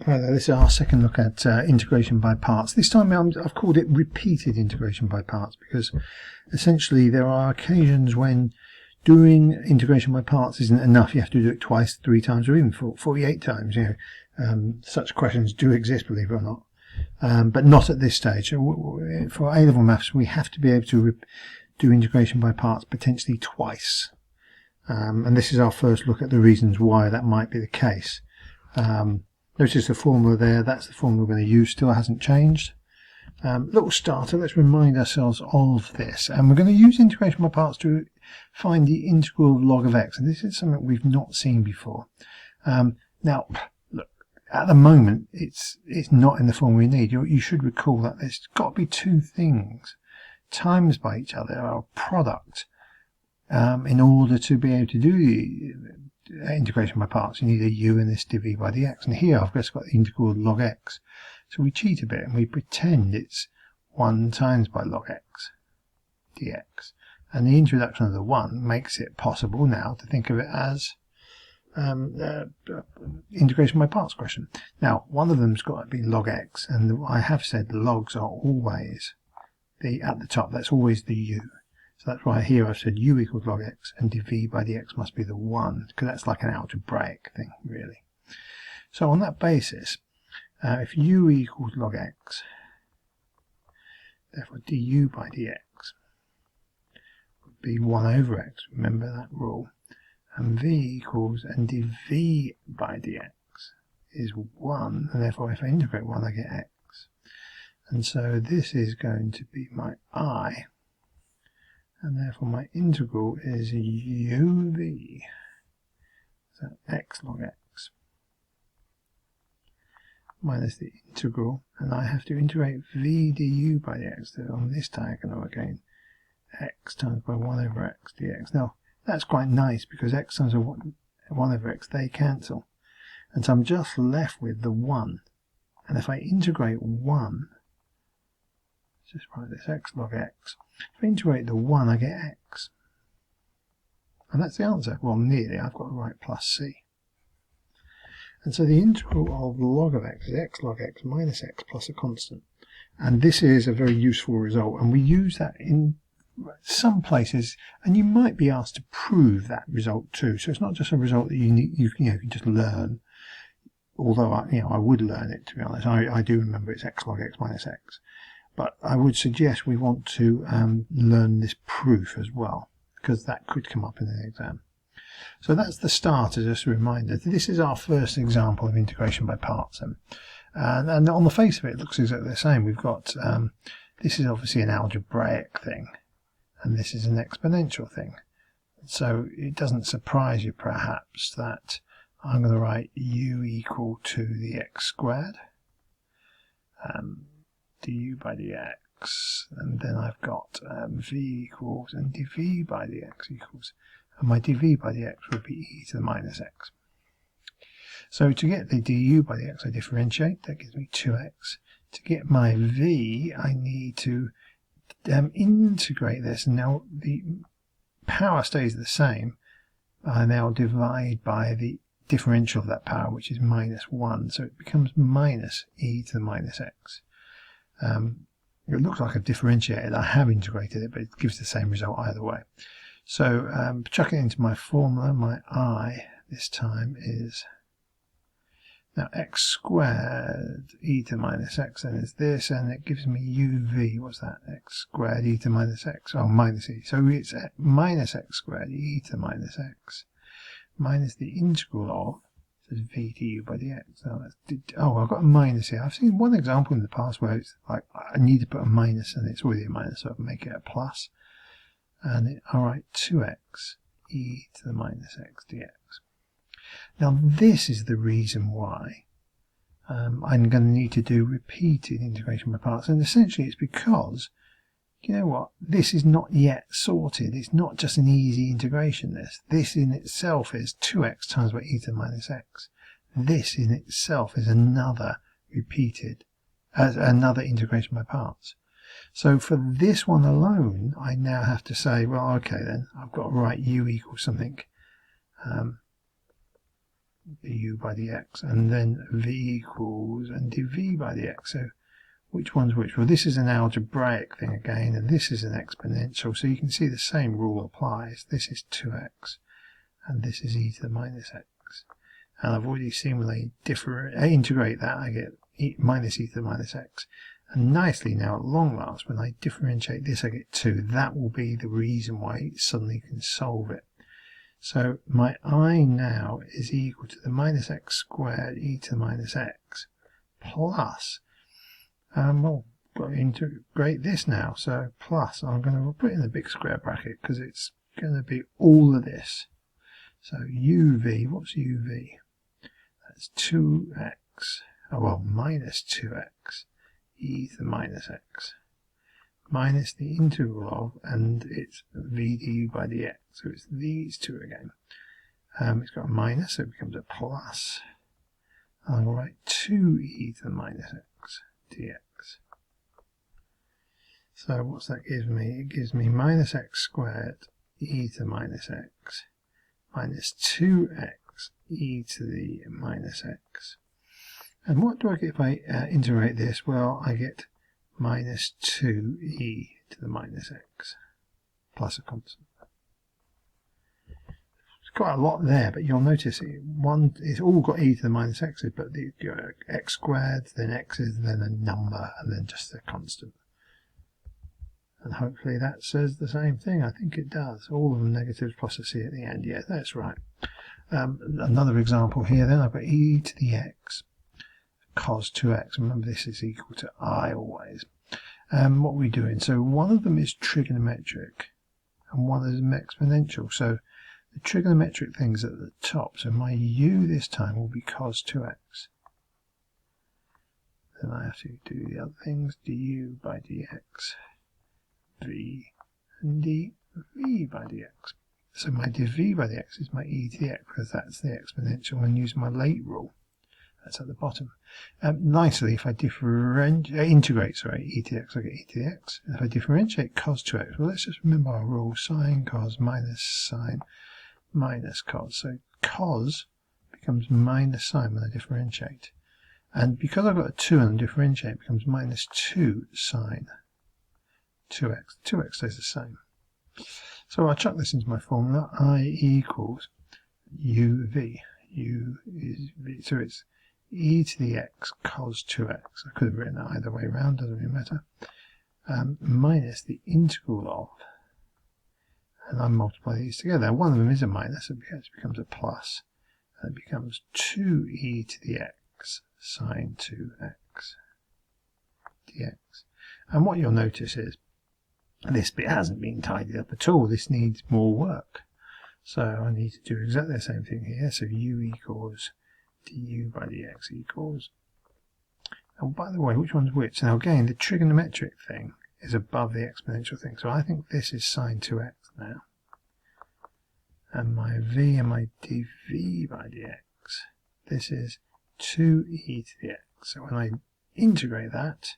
This is our second look at integration by parts. This time I've called it repeated integration by parts because essentially there are occasions when doing integration by parts isn't enough. You have to do it twice, 3 times, or even 48 times. Such questions do exist, believe it or not, but not at this stage. So for A Level Maths, we have to be able to do integration by parts potentially twice. And this is our first look at the reasons why that might be the case. Notice the formula there, that's the formula we're going to use, still hasn't changed. Little starter, let's remind ourselves of this. And we're going to use integration by parts to find the integral of log of x. And this is something we've not seen before. Now, look, at the moment, it's not in the form we need. You should recall that there's got to be 2 things times by each other, or a product, in order to be able to do the integration by parts. You need a u in this dv by dx, and here I've just got the integral of log x. So we cheat a bit and we pretend it's 1 times by log x dx, and the introduction of the 1 makes it possible now to think of it as integration by parts question. Now, one of them's got to be log x, and I have said logs are always at the top. That's always the u. So that's why here I've said u equals log x, and dv by dx must be the 1, because that's like an algebraic thing, really. So on that basis, if u equals log x, therefore du by dx would be 1 over x, remember that rule, and v equals, and dv by dx is 1, and therefore if I integrate 1 I get x. And so this is going to be my I, and therefore my integral is uv, so x log x, minus the integral, and I have to integrate v du by dx, so on this diagonal again, x times by 1 over x dx. Now that's quite nice because x times 1 over x, they cancel, and so I'm just left with the 1, and if I integrate 1, just write this x log x. If I integrate the 1, I get x. And that's the answer. Well, nearly. I've got to write plus c. And so the integral of log of x is x log x minus x plus a constant. And this is a very useful result. And we use that in some places. And you might be asked to prove that result too. So it's not just a result that you can just learn. Although I would learn it, to be honest. I do remember it's x log x minus x. But I would suggest we want to learn this proof as well, because that could come up in the exam. So that's the start, as just a reminder. This is our first example of integration by parts. And on the face of it, it looks exactly the same. We've got, this is obviously an algebraic thing, and this is an exponential thing. So it doesn't surprise you, perhaps, that I'm going to write u equal to the x squared. Du by dx, and then I've got v equals, and dv by dx equals, and my dv by dx would be e to the minus x. So to get the du by dx, I differentiate, that gives me 2x. To get my v, I need to integrate this, and now the power stays the same. I now divide by the differential of that power, which is minus 1, so it becomes minus e to the minus x. It looks like I've differentiated. I have integrated it, but it gives the same result either way. So chucking it into my formula, my I this time is now x squared e to minus x, and it's this, and it gives me uv. What's that? X squared e to minus x, oh, minus e. So it's minus x squared e to minus x minus the integral of v du by dx. Oh, I've got a minus here. I've seen one example in the past where it's like I need to put a minus and it's already a minus, so I can make it a plus. And I'll write 2x e to the minus x dx. Now this is the reason why I'm going to need to do repeated integration by parts, and essentially it's because, you know what, this is not yet sorted. It's not just an easy integration. This in itself is 2x times by e to the minus x. This in itself is another repeated, another integration by parts. So for this one alone, I now have to say, well, okay then, I've got to write u equals something du by dx, and then v equals and dv by dx. So which one's which? Well, this is an algebraic thing again, and this is an exponential, so you can see the same rule applies. This is 2x, and this is e to the minus x. And I've already seen when I integrate that, I get minus e to the minus x. And nicely now, at long last, when I differentiate this, I get 2. That will be the reason why it suddenly can solve it. So my I now is equal to the minus x squared e to the minus x plus, well, got to integrate this now. So plus, I'm going to put in the big square bracket because it's going to be all of this. So uv, what's uv? That's 2x, oh well, minus 2x e to the minus x minus the integral of, and it's v du by dx, so it's these two again. It's got a minus, so it becomes a plus. I'm going to write 2e to the minus x dx. So what's that give me? It gives me minus x squared e to the minus x minus 2x e to the minus x. And what do I get if I integrate this? Well, I get minus 2e to the minus x plus a constant. It's quite a lot there, but you'll notice it's all got e to the minus x's, but the x squared, then x's, then a number, and then just a constant. And hopefully that says the same thing. I think it does. All of them negatives plus a c at the end. Yeah, that's right. Another example here then, I've got e to the x cos 2x. Remember, this is equal to I always. What are we doing? So one of them is trigonometric and one is exponential. So the trigonometric thing's at the top. So my u this time will be cos 2x. Then I have to do the other things, du by dx, v, and dv by dx. So my dv by dx is my e to the x, because that's the exponential, and use my late rule. That's at the bottom. Nicely, if I integrate e to the x, I get e to the x. If I differentiate cos 2x, well, let's just remember our rule, sine cos minus cos. So cos becomes minus sine when I differentiate. And because I've got a 2 and I differentiate, it becomes minus 2 sine 2x. 2x stays the same. So I'll chuck this into my formula. I equals uv. U is v. So it's e to the x cos 2x. I could have written that either way around, doesn't really matter. Minus the integral of, and I multiply these together. One of them is a minus, so it becomes a plus. And it becomes 2e to the x sine 2x dx. And what you'll notice is this bit hasn't been tidied up at all. This needs more work. So I need to do exactly the same thing here. So u equals du by dx equals. And by the way, which one's which? Now again, the trigonometric thing is above the exponential thing. So I think this is sine 2x now. And my v and my dv by dx, this is 2e to the x. So when I integrate that,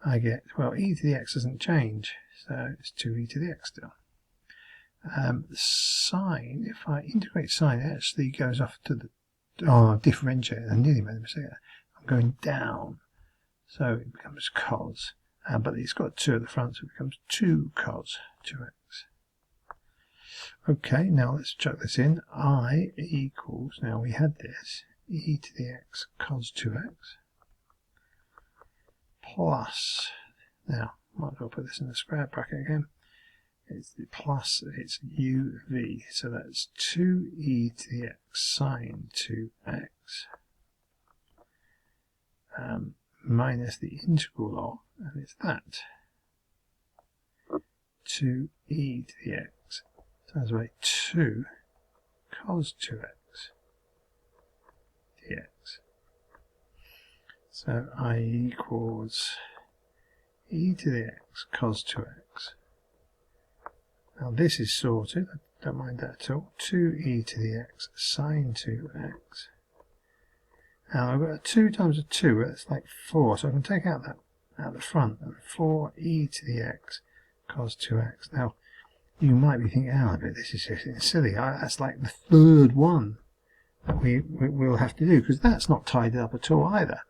I get, well, e to the x doesn't change, so it's 2e to the x still. Sine, if I integrate sine, it actually goes off to the, differentiate. I nearly made a mistake there. I'm going down, so it becomes cos, but it's got 2 at the front, so it becomes 2 cos 2x. Okay, now let's chuck this in. I equals, now we had this, e to the x cos 2x plus, now might as well put this in the square bracket again, it's the plus, it's uv, so that's 2e to the x sine 2x minus the integral of, and it's that, 2e to the x times by 2 cos 2x dx. So I equals e to the x cos 2x. Now this is sorted, I don't mind that at all. 2e to the x sine 2x. Now I've got a 2 times a 2, that's like 4, so I can take out that out the front, and 4e to the x cos 2x. Now you might be thinking, oh, but this is just silly, that's like the third one. that we'll have to do, because that's not tidied up at all either.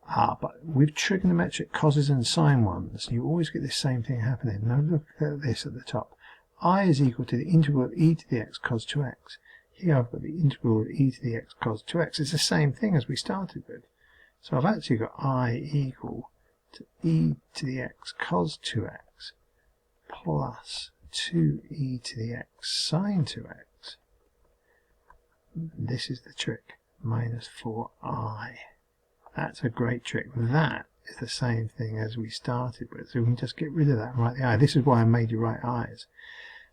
But with trigonometric causes and sine ones, you always get this same thing happening. Now look at this at the top. I is equal to the integral of e to the x cos 2x. Here I've got the integral of e to the x cos 2x. It's the same thing as we started with. So I've actually got I equal to e to the x cos 2x plus 2e to the x sine 2x. This is the trick, minus 4i. That's a great trick. That is the same thing as we started with. So we can just get rid of that and write the I. This is why I made you write i's.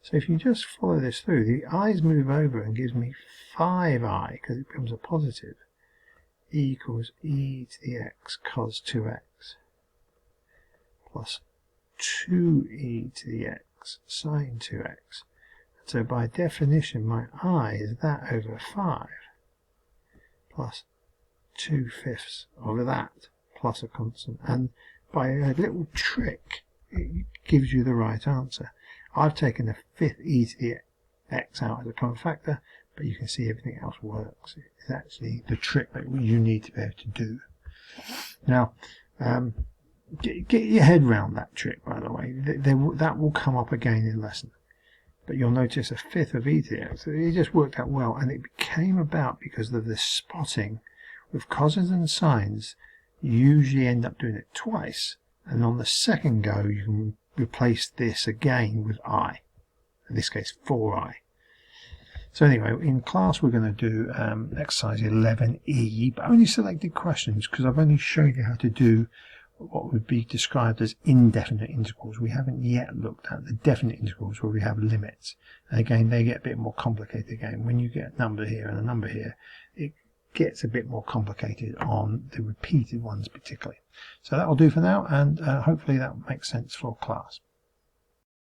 So if you just follow this through, the i's move over and gives me 5i, because it becomes a positive, equals e to the x cos 2x plus 2e to the x sine 2x. So by definition, my I is that over 5 plus 2/5 of that plus a constant. And by a little trick, it gives you the right answer. I've taken the 5th e to the x out as a common factor, but you can see everything else works. It's actually the trick that you need to be able to do. Now, get your head round that trick, by the way. That will come up again in lesson. But you'll notice a 5th of e to the x. It just worked out well, and it came about because of this spotting. With cosines and sines, you usually end up doing it twice, and on the second go you can replace this again with I, in this case 4i. So anyway, in class we're going to do exercise 11E, but only selected questions, because I've only shown you how to do what would be described as indefinite integrals. We haven't yet looked at the definite integrals where we have limits, and again they get a bit more complicated. Again, when you get a number here and a number here, it gets a bit more complicated on the repeated ones particularly. So that will do for now, and hopefully that makes sense for class.